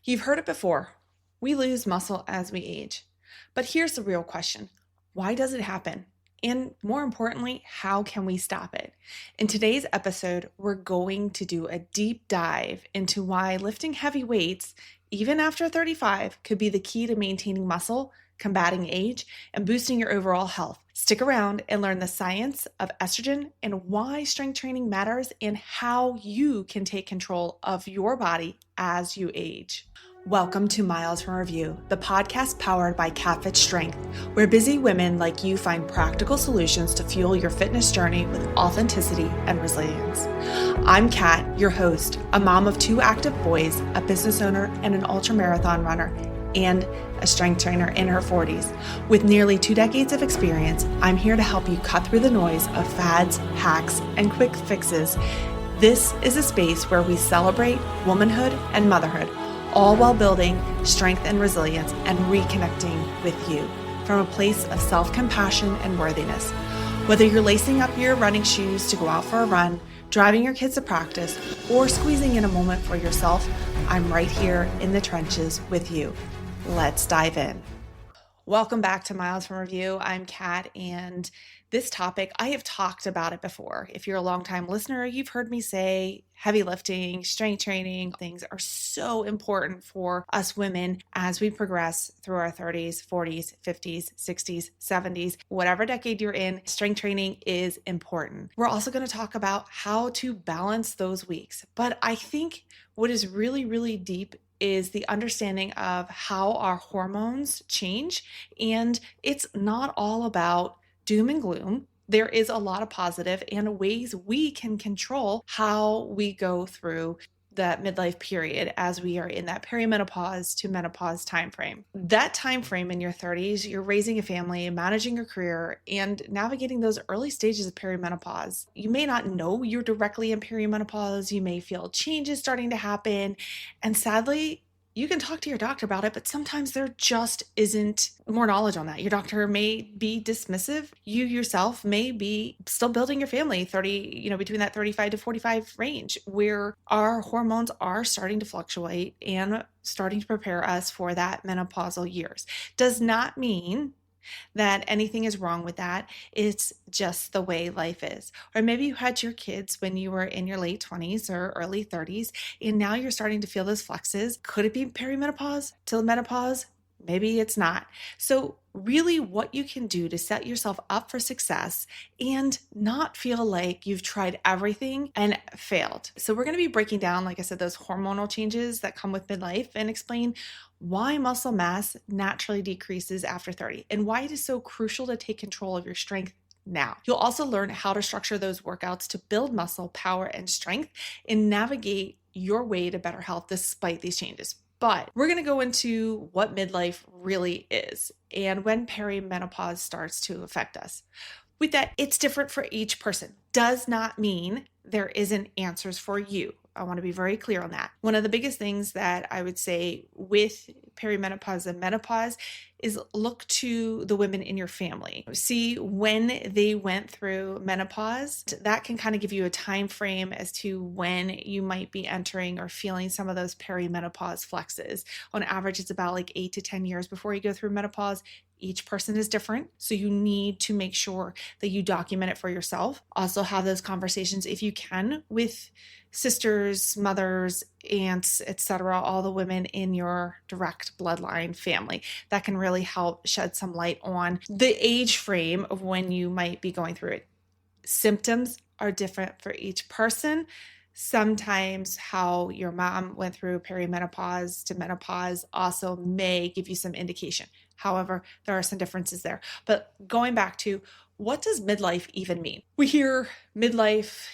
You've heard it before. We lose muscle as we age. But here's the real question. Why does it happen? And more importantly, how can we stop it? In today's episode, we're going to do a deep dive into why lifting heavy weights, even after 35, could be the key to maintaining muscle, combating age, and boosting your overall health. Stick around and learn the science of estrogen and why strength training matters and how you can take control of your body as you age. Welcome to Miles from Review, the podcast powered by Catfit Strength, where busy women like you find practical solutions to fuel your fitness journey with authenticity and resilience. I'm Kat, your host, a mom of 2 active boys, a business owner, and an ultramarathon runner, and a strength trainer in her 40s. With nearly 2 decades of experience, I'm here to help you cut through the noise of fads, hacks, and quick fixes. This is a space where we celebrate womanhood and motherhood, all while building strength and resilience and reconnecting with you from a place of self-compassion and worthiness. Whether you're lacing up your running shoes to go out for a run, driving your kids to practice, or squeezing in a moment for yourself, I'm right here in the trenches with you. Let's dive in. Welcome back to Miles from Review. I'm Kat, and this topic, I have talked about it before. If you're a longtime listener, you've heard me say heavy lifting, strength training, things are so important for us women as we progress through our 30s, 40s, 50s, 60s, 70s, whatever decade you're in, strength training is important. We're also going to talk about how to balance those weeks. But I think what is really, really deep is the understanding of how our hormones change. And it's not all about doom and gloom. There is a lot of positive and ways we can control how we go through that midlife period as we are in that perimenopause to menopause timeframe. That timeframe in your 30s, you're raising a family, managing your career, and navigating those early stages of perimenopause. You may not know you're directly in perimenopause. You may feel changes starting to happen. And sadly, you can talk to your doctor about it, but sometimes there just isn't more knowledge on that. Your doctor may be dismissive. You yourself may be still building your family between that 35 to 45 range, where our hormones are starting to fluctuate and starting to prepare us for that menopausal years. Does not mean that anything is wrong with that. It's just the way life is. Or maybe you had your kids when you were in your late 20s or early 30s, and now you're starting to feel those flexes. Could it be perimenopause till menopause? Maybe it's not. So really what you can do to set yourself up for success and not feel like you've tried everything and failed. So we're going to be breaking down, like I said, those hormonal changes that come with midlife and explain why muscle mass naturally decreases after 30 and why it is so crucial to take control of your strength now. You'll also learn how to structure those workouts to build muscle power and strength and navigate your way to better health despite these changes. But we're going to go into what midlife really is and when perimenopause starts to affect us. With that, it's different for each person. Does not mean there isn't answers for you. I want to be very clear on that. One of the biggest things that I would say with perimenopause and menopause is look to the women in your family. See when they went through menopause. That can kind of give you a time frame as to when you might be entering or feeling some of those perimenopause flexes. On average, it's about like 8 to 10 years before you go through menopause. Each person is different, so you need to make sure that you document it for yourself. Also have those conversations if you can with sisters, mothers, aunts, etc., all the women in your direct bloodline family. That can really help shed some light on the age frame of when you might be going through it. Symptoms are different for each person. Sometimes how your mom went through perimenopause to menopause also may give you some indication. However, there are some differences there. But going back to what does midlife even mean? We hear midlife,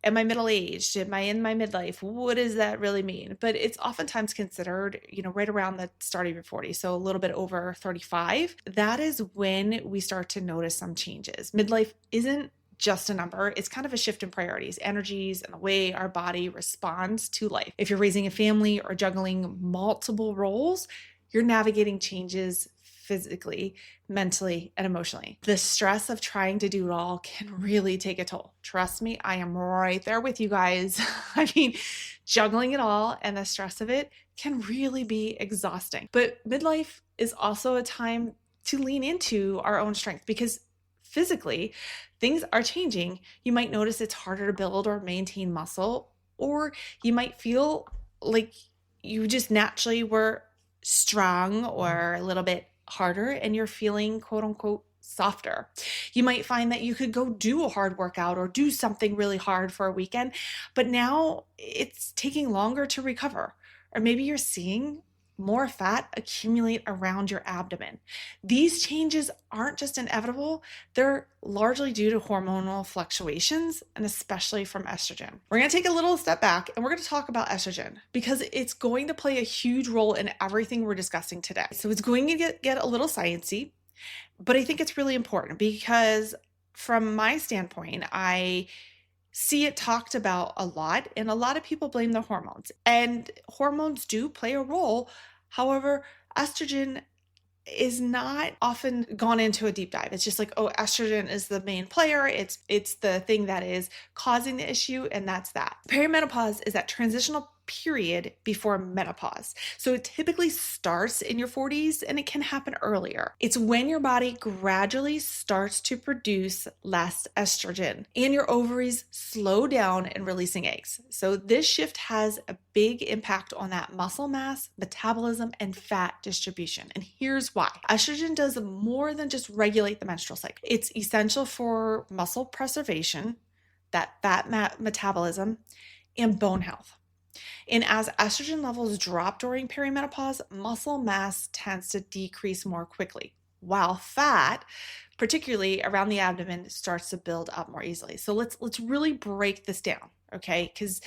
am I middle-aged? Am I in my midlife? What does that really mean? But it's oftentimes considered, right around the start of your 40s, so a little bit over 35. That is when we start to notice some changes. Midlife isn't just a number. It's kind of a shift in priorities, energies, and the way our body responds to life. If you're raising a family or juggling multiple roles, you're navigating changes physically, mentally, and emotionally. The stress of trying to do it all can really take a toll. Trust me, I am right there with you guys. I mean, Juggling it all and the stress of it can really be exhausting. But midlife is also a time to lean into our own strength because physically things are changing. You might notice it's harder to build or maintain muscle, or you might feel like you just naturally were strong or a little bit harder and you're feeling quote unquote softer. You might find that you could go do a hard workout or do something really hard for a weekend, but now it's taking longer to recover. Or maybe you're seeing more fat accumulate around your abdomen. These changes aren't just inevitable, they're largely due to hormonal fluctuations and especially from estrogen. We're going to take a little step back and we're going to talk about estrogen because it's going to play a huge role in everything we're discussing today. So it's going to get a little sciencey, but I think it's really important because from my standpoint, I see it talked about a lot, and a lot of people blame the hormones. And hormones do play a role. However, estrogen is not often gone into a deep dive. It's just like, oh, estrogen is the main player. It's the thing that is causing the issue, and that's that. Perimenopause is that transitional period before menopause. So it typically starts in your 40s and it can happen earlier. It's when your body gradually starts to produce less estrogen and your ovaries slow down in releasing eggs. So this shift has a big impact on that muscle mass, metabolism, and fat distribution. And here's why. Estrogen does more than just regulate the menstrual cycle. It's essential for muscle preservation, that fat metabolism, and bone health. And as estrogen levels drop during perimenopause, muscle mass tends to decrease more quickly, while fat, particularly around the abdomen, starts to build up more easily. So let's really break this down, okay? Because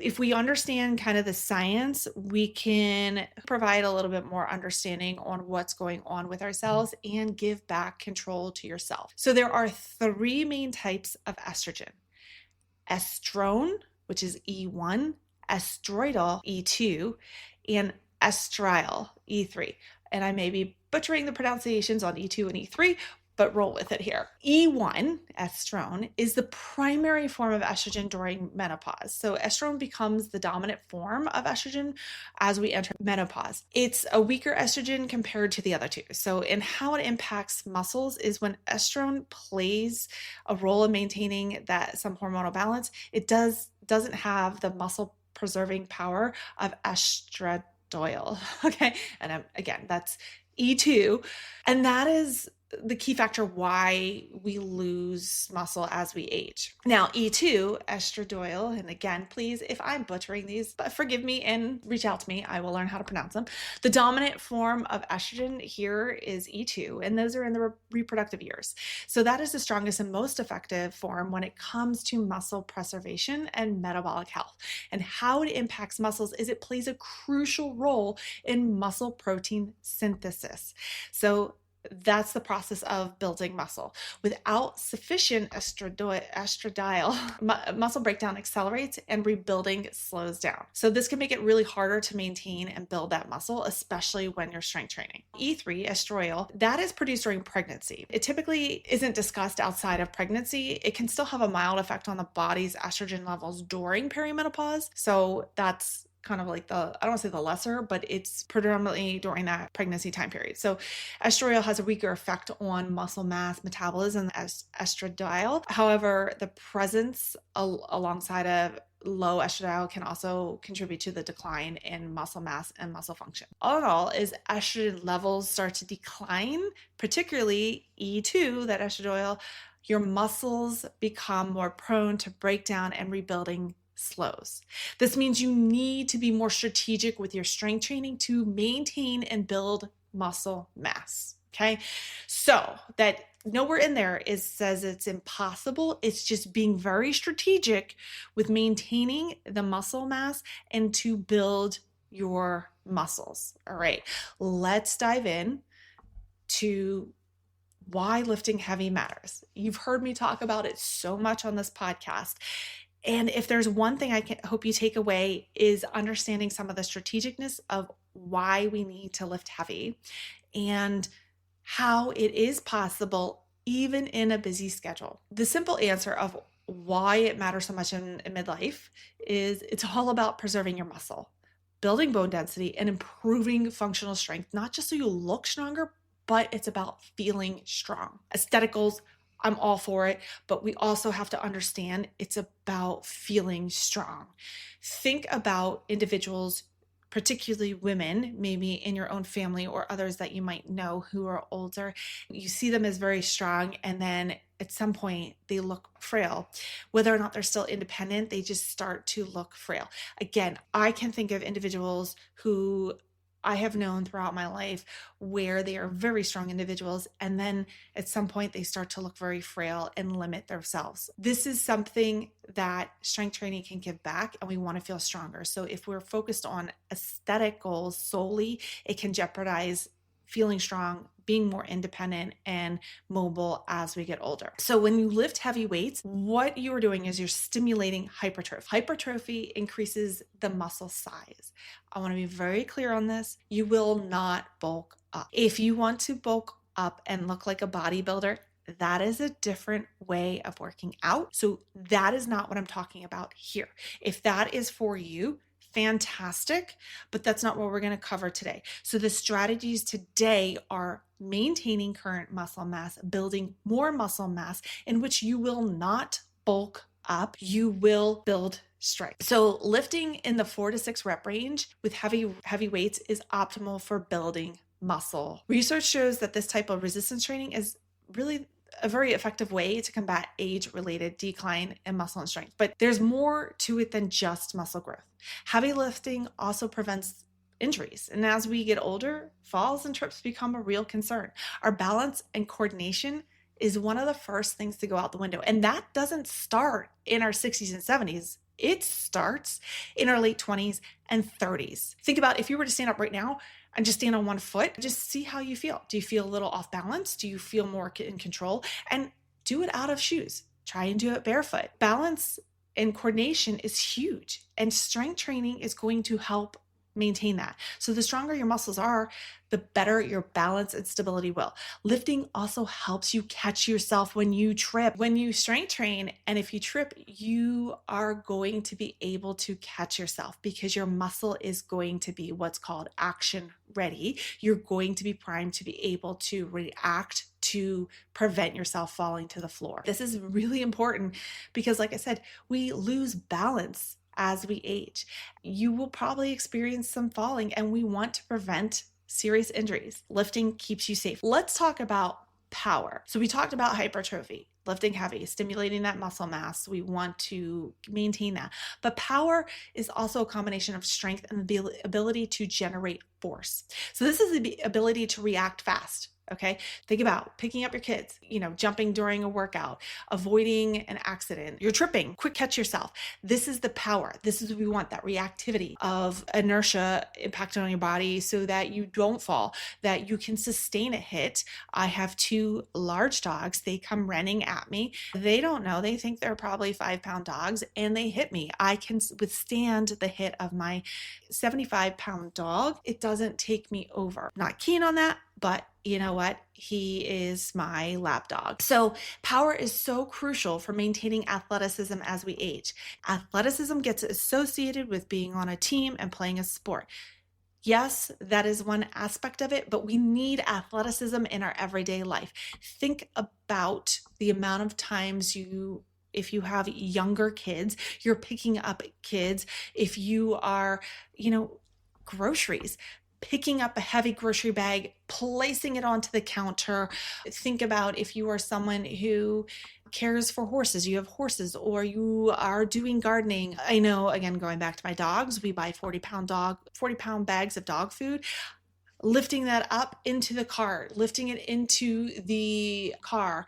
if we understand kind of the science, we can provide a little bit more understanding on what's going on with ourselves and give back control to yourself. So there are three main types of estrogen: estrone, which is E1, estroidal, E2, and estriol, E3. And I may be butchering the pronunciations on E2 and E3, but roll with it here. E1, estrone, is the primary form of estrogen during menopause. So estrone becomes the dominant form of estrogen as we enter menopause. It's a weaker estrogen compared to the other two. So in how it impacts muscles is when estrone plays a role in maintaining that some hormonal balance, it doesn't have the muscle preserving power of estradiol. Okay. And again, that's E2. And that is the key factor why we lose muscle as we age. Now, E2, estradiol, and again, please, if I'm butchering these, but forgive me and reach out to me, I will learn how to pronounce them. The dominant form of estrogen here is E2, and those are in the reproductive years. So that is the strongest and most effective form when it comes to muscle preservation and metabolic health. And how it impacts muscles is it plays a crucial role in muscle protein synthesis. So that's the process of building muscle. Without sufficient estradiol, muscle breakdown accelerates and rebuilding slows down. So this can make it really harder to maintain and build that muscle, especially when you're strength training. E3, estriol, that is produced during pregnancy. It typically isn't discussed outside of pregnancy. It can still have a mild effect on the body's estrogen levels during perimenopause. So that's kind of like I don't want to say the lesser, but it's predominantly during that pregnancy time period. So estriol has a weaker effect on muscle mass metabolism as estradiol. However, the presence alongside of low estradiol can also contribute to the decline in muscle mass and muscle function. All in all, as estrogen levels start to decline, particularly E2, that estradiol, your muscles become more prone to breakdown and rebuilding slows. This means you need to be more strategic with your strength training to maintain and build muscle mass. Okay. So that nowhere in there says it's impossible. It's just being very strategic with maintaining the muscle mass and to build your muscles. All right. Let's dive in to why lifting heavy matters. You've heard me talk about it so much on this podcast. And if there's one thing I hope you take away is understanding some of the strategicness of why we need to lift heavy and how it is possible even in a busy schedule. The simple answer of why it matters so much in midlife is it's all about preserving your muscle, building bone density, and improving functional strength, not just so you look stronger, but it's about feeling strong. Aesthetic goals, I'm all for it, but we also have to understand it's about feeling strong. Think about individuals, particularly women, maybe in your own family or others that you might know who are older. You see them as very strong, and then at some point they look frail. Whether or not they're still independent, they just start to look frail. Again, I can think of individuals who I have known throughout my life where they are very strong individuals, and then at some point they start to look very frail and limit themselves. This is something that strength training can give back, and we want to feel stronger. So if we're focused on aesthetic goals solely, it can jeopardize feeling strong, being more independent and mobile as we get older. So when you lift heavy weights, what you are doing is you're stimulating hypertrophy. Hypertrophy increases the muscle size. I want to be very clear on this. You will not bulk up. If you want to bulk up and look like a bodybuilder, that is a different way of working out. So that is not what I'm talking about here. If that is for you, fantastic, but that's not what we're going to cover today. So the strategies today are maintaining current muscle mass, building more muscle mass in which you will not bulk up, you will build strength. So lifting in the 4 to 6 rep range with heavy weights is optimal for building muscle. Research shows that this type of resistance training is really a very effective way to combat age-related decline in muscle and strength. But there's more to it than just muscle growth. Heavy lifting also prevents injuries. And as we get older, falls and trips become a real concern. Our balance and coordination is one of the first things to go out the window. And that doesn't start in our 60s and 70s. It starts in our late 20s and 30s. Think about if you were to stand up right now and just stand on one foot, just see how you feel. Do you feel a little off balance? Do you feel more in control? And do it out of shoes. Try and do it barefoot. Balance and coordination is huge, and strength training is going to help maintain that. So the stronger your muscles are, the better your balance and stability will. Lifting also helps you catch yourself when you trip. When you strength train, and if you trip, you are going to be able to catch yourself because your muscle is going to be what's called action ready. You're going to be primed to be able to react to prevent yourself falling to the floor. This is really important because, like I said, we lose balance as we age. You will probably experience some falling, and we want to prevent serious injuries. Lifting keeps you safe. Let's talk about power. So we talked about hypertrophy, lifting heavy, stimulating that muscle mass. We want to maintain that. But power is also a combination of strength and the ability to generate force. So this is the ability to react fast. Okay. Think about picking up your kids, jumping during a workout, avoiding an accident. You're tripping, quick catch yourself. This is the power. This is what we want, that reactivity of inertia impacting on your body so that you don't fall, that you can sustain a hit. I have 2 large dogs. They come running at me. They don't know. They think they're probably 5-pound dogs and they hit me. I can withstand the hit of my 75-pound dog. It doesn't take me over. Not keen on that, but you know what? He is my lap dog. So power is so crucial for maintaining athleticism as we age. Athleticism gets associated with being on a team and playing a sport. Yes, that is one aspect of it, but we need athleticism in our everyday life. Think about the amount of times if you have younger kids, you're picking up kids. If you are, groceries, picking up a heavy grocery bag, placing it onto the counter. Think about if you are someone who cares for horses, you have horses, or you are doing gardening. I know, again, going back to my dogs, we buy 40-pound bags of dog food. Lifting that up into the car, lifting it into the car.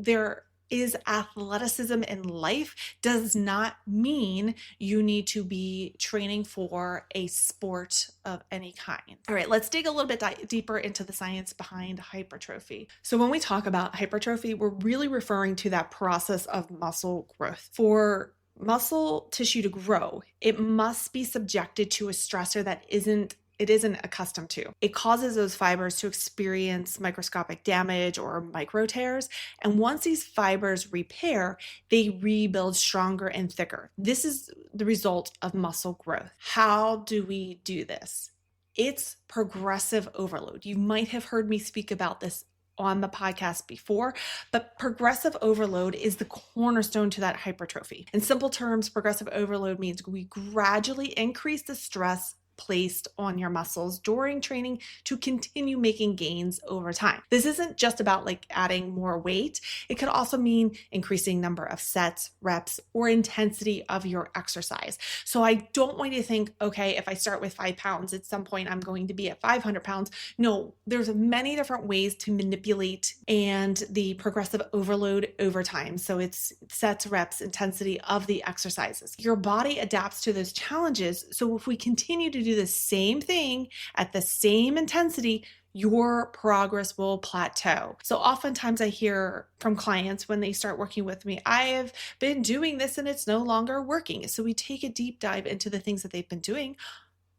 There is athleticism in life does not mean you need to be training for a sport of any kind. All right, let's dig a little bit deeper into the science behind hypertrophy. So when we talk about hypertrophy, we're really referring to that process of muscle growth. For muscle tissue to grow, it must be subjected to a stressor that isn't it isn't accustomed to. It causes those fibers to experience microscopic damage or micro tears. And once these fibers repair, they rebuild stronger and thicker. This is the result of muscle growth. How do we do this? It's progressive overload. You might have heard me speak about this on the podcast before, but progressive overload is the cornerstone to that hypertrophy. In simple terms, progressive overload means we gradually increase the stress placed on your muscles during training to continue making gains over time. This isn't just about like adding more weight. It could also mean increasing number of sets, reps, or intensity of your exercise. So I don't want you to think, okay, if I start with 5 pounds, at some point I'm going to be at 500 pounds. No, there's many different ways to manipulate and the progressive overload over time. So it's sets, reps, intensity of the exercises. Your body adapts to those challenges. So if we continue to do the same thing at the same intensity, your progress will plateau. So oftentimes I hear from clients when they start working with me, I have been doing this and it's no longer working. So we take a deep dive into the things that they've been doing.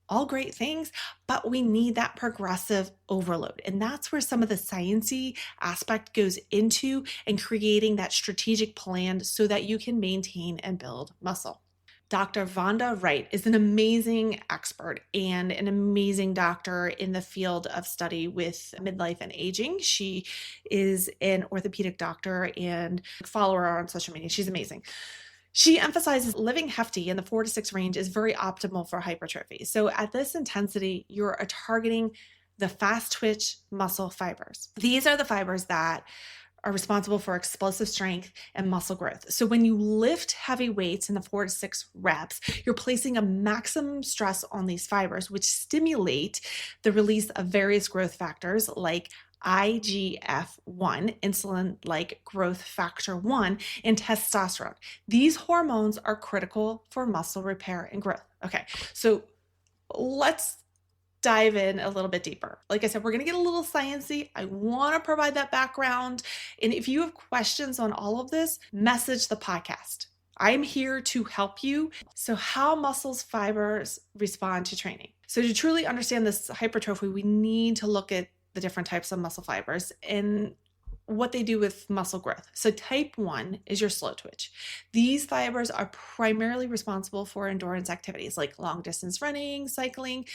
All great things, but we need that progressive overload. And that's where some of the sciencey aspect goes into and creating that strategic plan so that you can maintain and build muscle. Dr. Vonda Wright is an amazing expert and an amazing doctor in the field of study with midlife and aging. She is an orthopedic doctor and follow her on social media. She's amazing. She emphasizes living hefty in the 4 to 6 range is very optimal for hypertrophy. So at this intensity, you're targeting the fast twitch muscle fibers. These are the fibers that are responsible for explosive strength and muscle growth. So when you lift heavy weights in the 4 to 6 reps, you're placing a maximum stress on these fibers, which stimulate the release of various growth factors like IGF-1, insulin-like growth factor 1, and testosterone. These hormones are critical for muscle repair and growth. Okay, so let's dive in a little bit deeper. Like I said, we're going to get a little sciencey. I want to provide that background. And if you have questions on all of this, message the podcast. I'm here to help you. So how muscles fibers respond to training. So to truly understand this hypertrophy, we need to look at the different types of muscle fibers and what they do with muscle growth. So type 1 is your slow twitch. These fibers are primarily responsible for endurance activities like long distance running, cycling,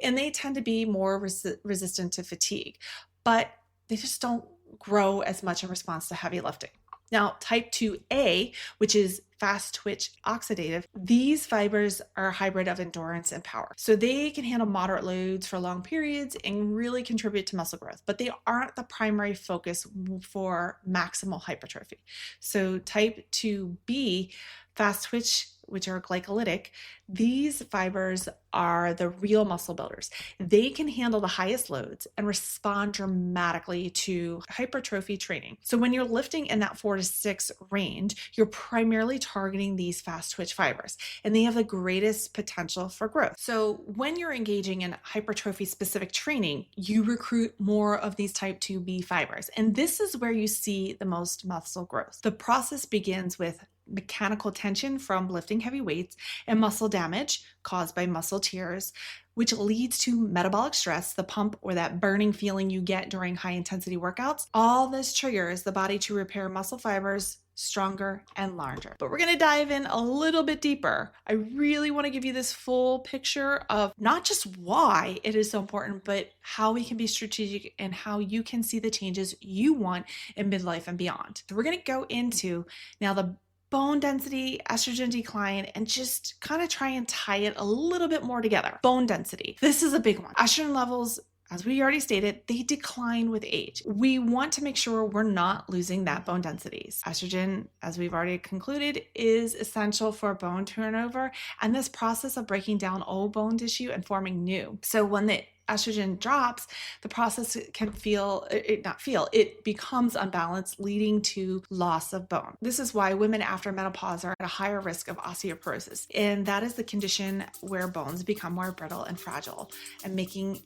and they tend to be more resistant to fatigue, but they just don't grow as much in response to heavy lifting. Now, type 2A, which is fast twitch oxidative, these fibers are a hybrid of endurance and power. So they can handle moderate loads for long periods and really contribute to muscle growth, but they aren't the primary focus for maximal hypertrophy. So type 2B, fast twitch, which are glycolytic, these fibers are the real muscle builders. They can handle the highest loads and respond dramatically to hypertrophy training. So when you're lifting in that 4 to 6 range, you're primarily targeting these fast twitch fibers, and they have the greatest potential for growth. So when you're engaging in hypertrophy specific training, you recruit more of these type 2B fibers, and this is where you see the most muscle growth. The process begins with mechanical tension from lifting heavy weights and muscle damage caused by muscle tears, which leads to metabolic stress, the pump or that burning feeling you get during high intensity workouts. All this triggers the body to repair muscle fibers stronger and larger. But we're going to dive in a little bit deeper. I really want to give you this full picture of not just why it is so important, but how we can be strategic and how you can see the changes you want in midlife and beyond. So we're going to go into now the bone density, estrogen decline, and just kind of try and tie it a little bit more together. Bone density. This is a big one. Estrogen levels, as we already stated, they decline with age. We want to make sure we're not losing that bone densities. Estrogen, as we've already concluded, is essential for bone turnover and this process of breaking down old bone tissue and forming new. So when the estrogen drops, the process can it becomes unbalanced, leading to loss of bone. This is why women after menopause are at a higher risk of osteoporosis. And that is the condition where bones become more brittle and fragile and making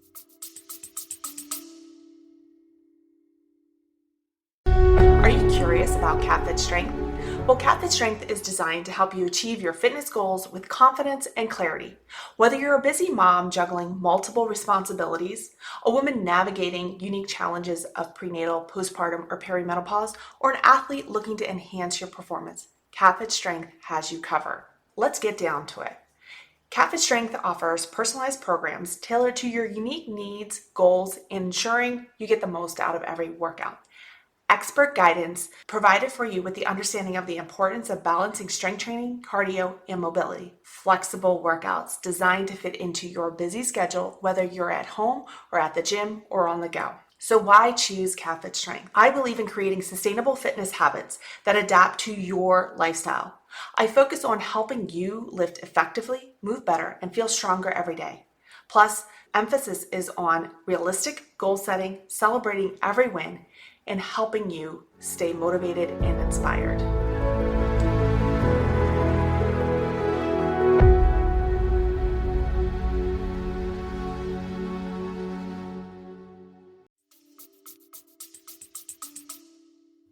Are you curious about cat fit strength? Well, CatFit Strength is designed to help you achieve your fitness goals with confidence and clarity. Whether you're a busy mom juggling multiple responsibilities, a woman navigating unique challenges of prenatal, postpartum, or perimenopause, or an athlete looking to enhance your performance, CatFit Strength has you covered. Let's get down to it. CatFit Strength offers personalized programs tailored to your unique needs, goals, and ensuring you get the most out of every workout. Expert guidance provided for you with the understanding of the importance of balancing strength training, cardio, and mobility. Flexible workouts designed to fit into your busy schedule, whether you're at home or at the gym or on the go. So why choose CatFit Strength? I believe in creating sustainable fitness habits that adapt to your lifestyle. I focus on helping you lift effectively, move better, and feel stronger every day. Plus, emphasis is on realistic goal setting, celebrating every win, and helping you stay motivated and inspired.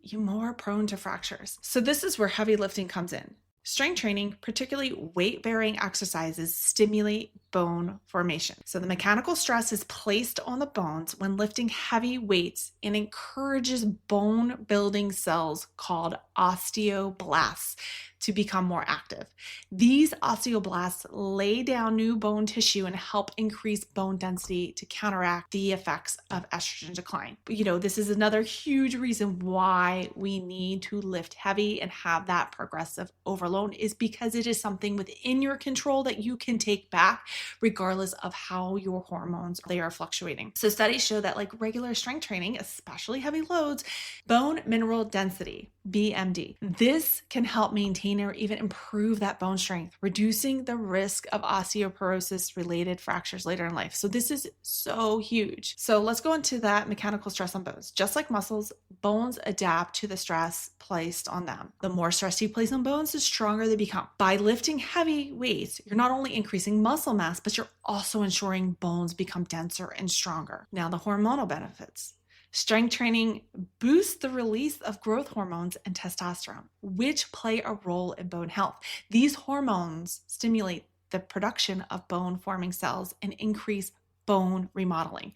You're more prone to fractures. So this is where heavy lifting comes in. Strength training, particularly weight-bearing exercises, stimulate bone formation. So the mechanical stress is placed on the bones when lifting heavy weights and encourages bone-building cells called osteoblasts to become more active. These osteoblasts lay down new bone tissue and help increase bone density to counteract the effects of estrogen decline. But this is another huge reason why we need to lift heavy and have that progressive overload, is because it is something within your control that you can take back regardless of how your hormones they are fluctuating. So studies show that like regular strength training, especially heavy loads, bone mineral density, BMD, this can help maintain or even improve that bone strength, reducing the risk of osteoporosis related fractures later in life. So this is so huge. So let's go into that mechanical stress on bones. Just like muscles, bones adapt to the stress placed on them. The more stress you place on bones, the stronger they become. By lifting heavy weights, you're not only increasing muscle mass, but you're also ensuring bones become denser and stronger. Now, the hormonal benefits. Strength training boosts the release of growth hormones and testosterone, which play a role in bone health. These hormones stimulate the production of bone-forming cells and increase bone remodeling,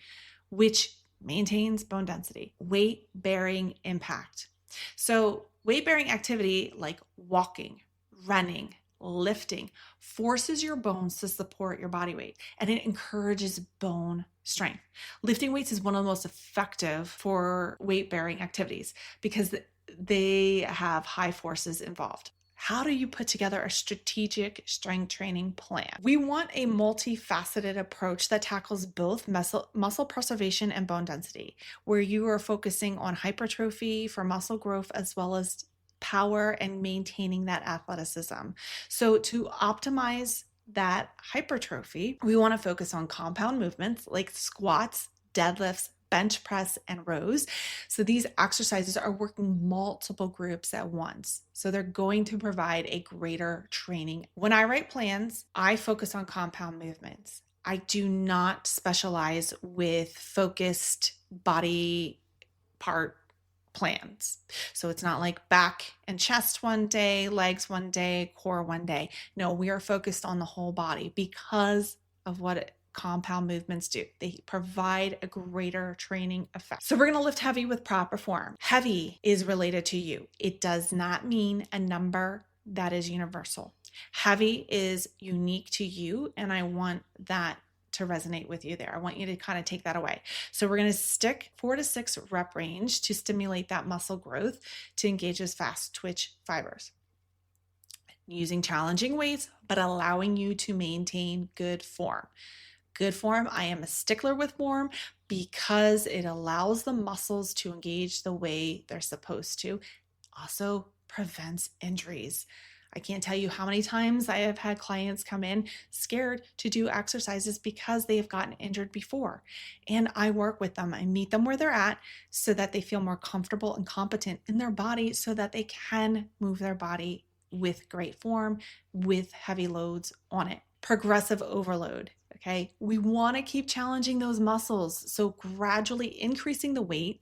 which maintains bone density. Weight-bearing impact. So weight-bearing activity like walking, running, lifting forces your bones to support your body weight, and it encourages bone strength. Lifting weights is one of the most effective for weight-bearing activities because they have high forces involved. How do you put together a strategic strength training plan? We want a multifaceted approach that tackles both muscle preservation and bone density, where you are focusing on hypertrophy for muscle growth as well as power and maintaining that athleticism. So to optimize that hypertrophy, we want to focus on compound movements like squats, deadlifts, bench press, and rows. So these exercises are working multiple groups at once. So they're going to provide a greater training. When I write plans, I focus on compound movements. I do not specialize with focused body part plans. So it's not like back and chest one day, legs one day, core one day. No, we are focused on the whole body because of what compound movements do. They provide a greater training effect. So we're going to lift heavy with proper form. Heavy is related to you. It does not mean a number that is universal. Heavy is unique to you, and I want that to resonate with you there. I want you to kind of take that away. So we're going to stick 4 to 6 rep range to stimulate that muscle growth to engage those fast twitch fibers. Using challenging weights, but allowing you to maintain good form. Good form, I am a stickler with form because it allows the muscles to engage the way they're supposed to. Also prevents injuries. I can't tell you how many times I have had clients come in scared to do exercises because they have gotten injured before. And I work with them. I meet them where they're at so that they feel more comfortable and competent in their body so that they can move their body with great form, with heavy loads on it. Progressive overload. Okay, we want to keep challenging those muscles. So gradually increasing the weight,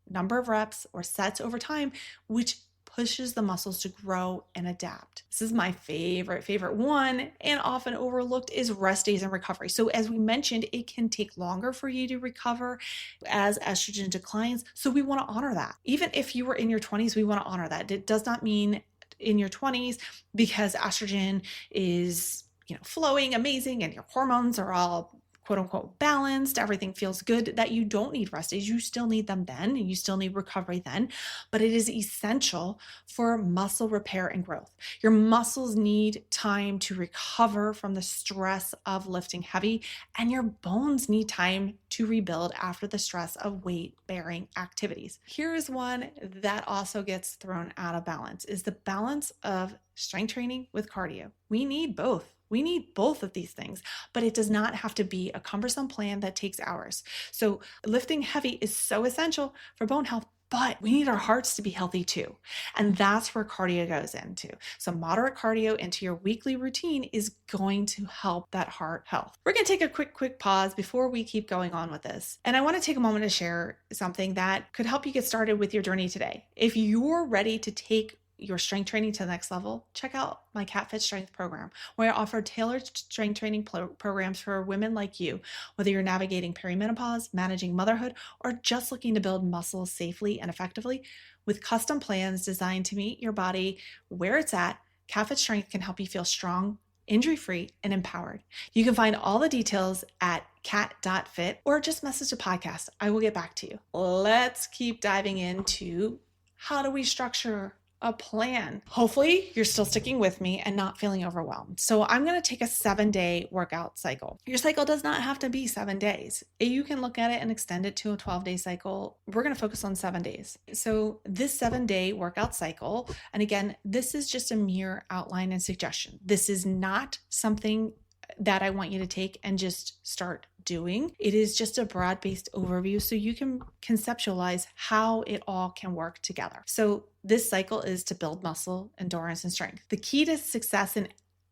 number of reps or sets over time, which pushes the muscles to grow and adapt. This is my favorite one, and often overlooked, is rest days and recovery. So as we mentioned, it can take longer for you to recover as estrogen declines. So we want to honor that. Even if you were in your 20s, we want to honor that. It does not mean in your 20s, because estrogen is, flowing amazing and your hormones are all quote unquote balanced, everything feels good, that you don't need rest days. You still need them then, and you still need recovery then, but it is essential for muscle repair and growth. Your muscles need time to recover from the stress of lifting heavy, and your bones need time to rebuild after the stress of weight-bearing activities. Here is one that also gets thrown out of balance, is the balance of strength training with cardio. We need both. We need both of these things, but it does not have to be a cumbersome plan that takes hours. So lifting heavy is so essential for bone health, but we need our hearts to be healthy too. And that's where cardio goes into. So moderate cardio into your weekly routine is going to help that heart health. We're going to take a quick pause before we keep going on with this. And I want to take a moment to share something that could help you get started with your journey today. If you're ready to take your strength training to the next level, check out my CatFit Strength program, where I offer tailored strength training programs for women like you, whether you're navigating perimenopause, managing motherhood, or just looking to build muscle safely and effectively. With custom plans designed to meet your body where it's at, CatFit Strength can help you feel strong, injury-free, and empowered. You can find all the details at cat.fit or just message the podcast. I will get back to you. Let's keep diving into how do we structure a plan. Hopefully you're still sticking with me and not feeling overwhelmed. So I'm going to take a 7-day workout cycle. Your cycle does not have to be 7 days. You can look at it and extend it to a 12-day cycle. We're going to focus on 7 days. So this 7-day workout cycle, and again, this is just a mere outline and suggestion. This is not something that I want you to take and just start doing. It is just a broad-based overview so you can conceptualize how it all can work together. So this cycle is to build muscle, endurance, and strength. The key to success in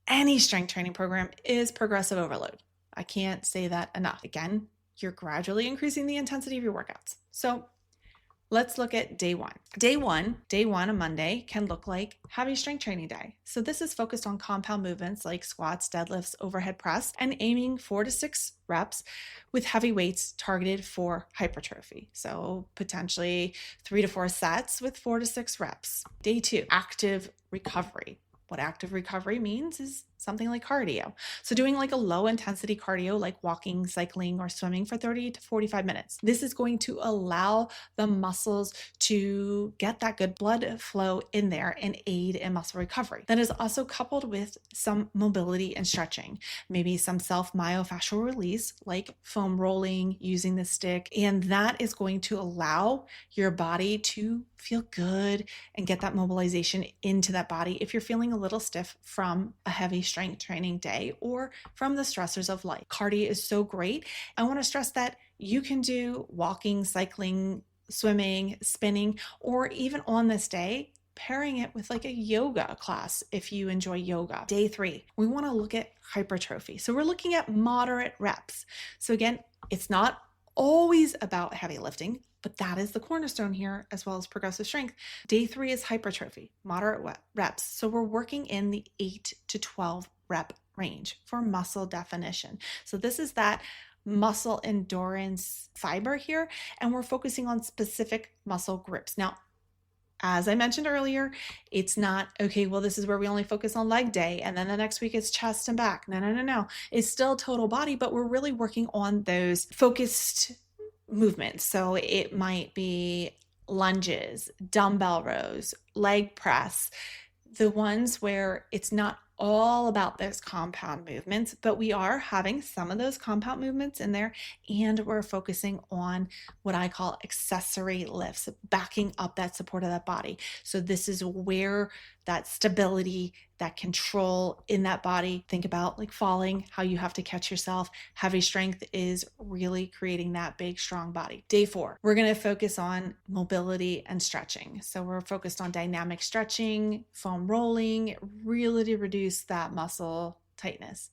any strength training program is progressive overload. I can't say that enough. Again, you're gradually increasing the intensity of your workouts. So let's look at day one. Day one, a Monday, can look like heavy strength training day. So this is focused on compound movements like squats, deadlifts, overhead press, and aiming 4 to 6 reps with heavy weights targeted for hypertrophy. So potentially 3 to 4 sets with 4 to 6 reps. Day two, active recovery. What active recovery means is something like cardio. So doing like a low intensity cardio, like walking, cycling, or swimming for 30 to 45 minutes. This is going to allow the muscles to get that good blood flow in there and aid in muscle recovery. That is also coupled with some mobility and stretching, maybe some self-myofascial release, like foam rolling, using the stick. And that is going to allow your body to feel good and get that mobilization into that body if you're feeling a little stiff from a heavy strength training day or from the stressors of life. Cardio is so great. I want to stress that you can do walking, cycling, swimming, spinning, or even on this day, pairing it with like a yoga class if you enjoy yoga. Day three, we want to look at hypertrophy. So we're looking at moderate reps. So again, it's not always about heavy lifting, but that is the cornerstone here, as well as progressive strength. Day three is hypertrophy, moderate reps. So we're working in the 8 to 12 rep range for muscle definition. So this is that muscle endurance fiber here, and we're focusing on specific muscle grips. Now, as I mentioned earlier, it's not, okay, well, this is where we only focus on leg day, and then the next week it's chest and back. No. It's still total body, but we're really working on those focused movements. So it might be lunges, dumbbell rows, leg press, the ones where it's not all about those compound movements, but we are having some of those compound movements in there, and we're focusing on what I call accessory lifts, backing up that support of that body. So this is where that stability, that control in that body, think about like falling, how you have to catch yourself. Heavy strength is really creating that big, strong body. Day four, we're going to focus on mobility and stretching. So we're focused on dynamic stretching, foam rolling, really to reduce that muscle tightness.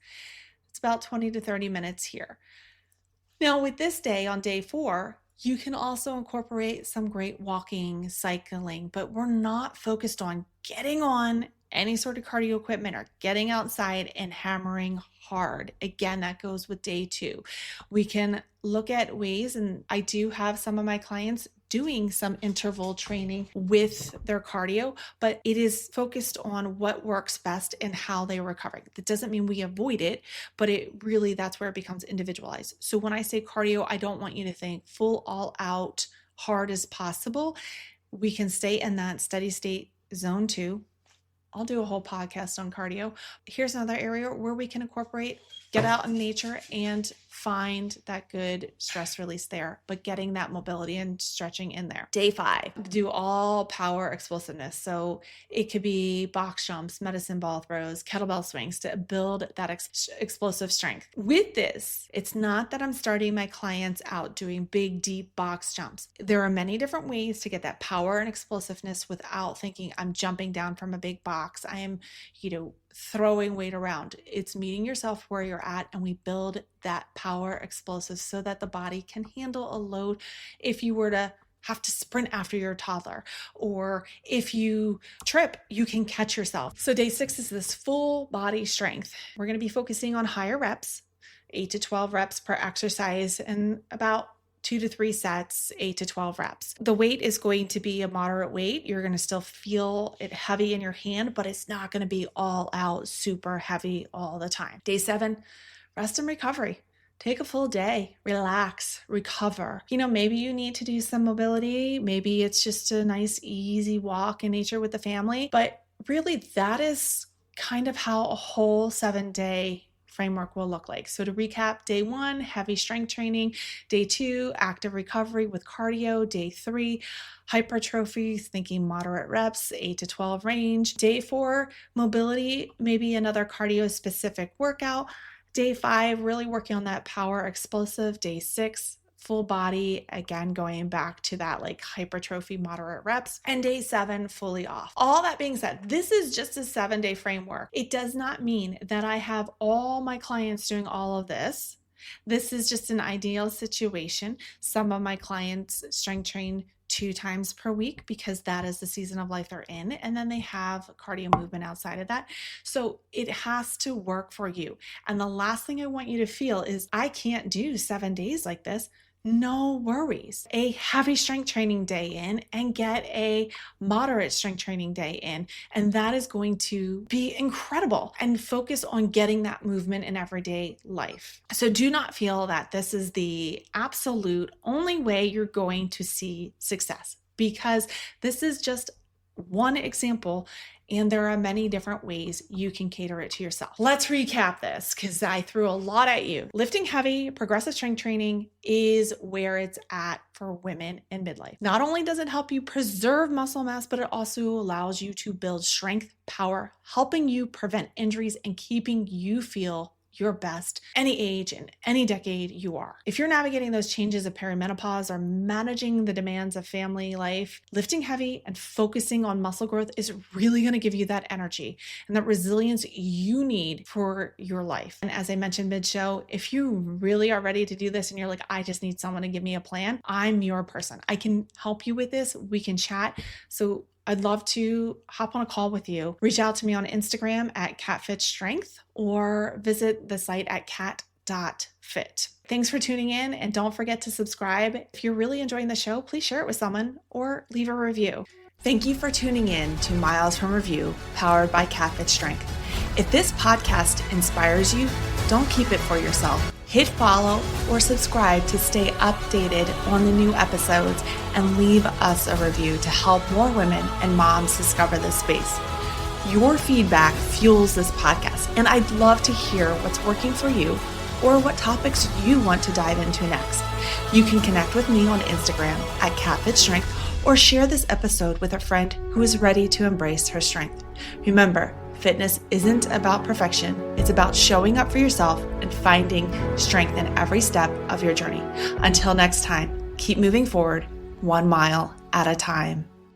It's about 20 to 30 minutes here. Now with this day on day four, You can also incorporate some great walking, cycling, but we're not focused on getting on any sort of cardio equipment or getting outside and hammering hard. Again, that goes with day 2. We can look at ways, and I do have some of my clients doing some interval training with their cardio, but it is focused on what works best and how they recover. That doesn't mean we avoid it, but that's where it becomes individualized. So when I say cardio, I don't want you to think full all out hard as possible. We can stay in that steady state zone 2. I'll do a whole podcast on cardio. Here's another area where we can incorporate, get out in nature and find that good stress release there, but getting that mobility and stretching in there. Day 5, do all power explosiveness. So it could be box jumps, medicine ball throws, kettlebell swings to build that explosive strength. With this, it's not that I'm starting my clients out doing big, deep box jumps. There are many different ways to get that power and explosiveness without thinking I'm jumping down from a big box. I am, throwing weight around. It's meeting yourself where you're at, and we build that power explosive so that the body can handle a load if you were to have to sprint after your toddler, or if you trip, you can catch yourself. So day 6 is this full body strength. We're going to be focusing on higher reps, 8 to 12 reps per exercise, and about 2 to 3 sets, 8 to 12 reps. The weight is going to be a moderate weight. You're going to still feel it heavy in your hand, but it's not going to be all out super heavy all the time. Day 7, rest and recovery. Take a full day, relax, recover. Maybe you need to do some mobility. Maybe it's just a nice, easy walk in nature with the family. But really, that is kind of how a whole 7-day framework will look like. So to recap, day 1, heavy strength training. Day 2, active recovery with cardio. Day 3, hypertrophy, thinking moderate reps, 8 to 12 range. Day 4, mobility, maybe another cardio specific workout. Day 5, really working on that power explosive. Day 6, full body, again, going back to that hypertrophy, moderate reps. And day 7, fully off. All that being said, this is just a 7-day framework. It does not mean that I have all my clients doing all of this. This is just an ideal situation. Some of my clients strength train 2 times per week because that is the season of life they're in. And then they have cardio movement outside of that. So it has to work for you. And the last thing I want you to feel is I can't do 7 days like this. No worries. A heavy strength training day in and get a moderate strength training day in. And that is going to be incredible, and focus on getting that movement in everyday life. So do not feel that this is the absolute only way you're going to see success, because this is just one example, and there are many different ways you can cater it to yourself. Let's recap this because I threw a lot at you. Lifting heavy, progressive strength training is where it's at for women in midlife. Not only does it help you preserve muscle mass, but it also allows you to build strength, power, helping you prevent injuries and keeping you feel your best any age and any decade you are. If you're navigating those changes of perimenopause or managing the demands of family life, lifting heavy and focusing on muscle growth is really going to give you that energy and that resilience you need for your life. And as I mentioned mid-show, if you really are ready to do this and you're like, I just need someone to give me a plan, I'm your person. I can help you with this. We can chat. So I'd love to hop on a call with you. Reach out to me on Instagram at catfitstrength or visit the site at cat.fit. Thanks for tuning in, and don't forget to subscribe. If you're really enjoying the show, please share it with someone or leave a review. Thank you for tuning in to Miles from Review, powered by CatFit Strength. If this podcast inspires you, don't keep it for yourself. Hit follow or subscribe to stay updated on the new episodes, and leave us a review to help more women and moms discover this space. Your feedback fuels this podcast, and I'd love to hear what's working for you or what topics you want to dive into next. You can connect with me on Instagram at catfitstrength, or share this episode with a friend who is ready to embrace her strength. Remember, fitness isn't about perfection. It's about showing up for yourself and finding strength in every step of your journey. Until next time, keep moving forward, 1 mile at a time.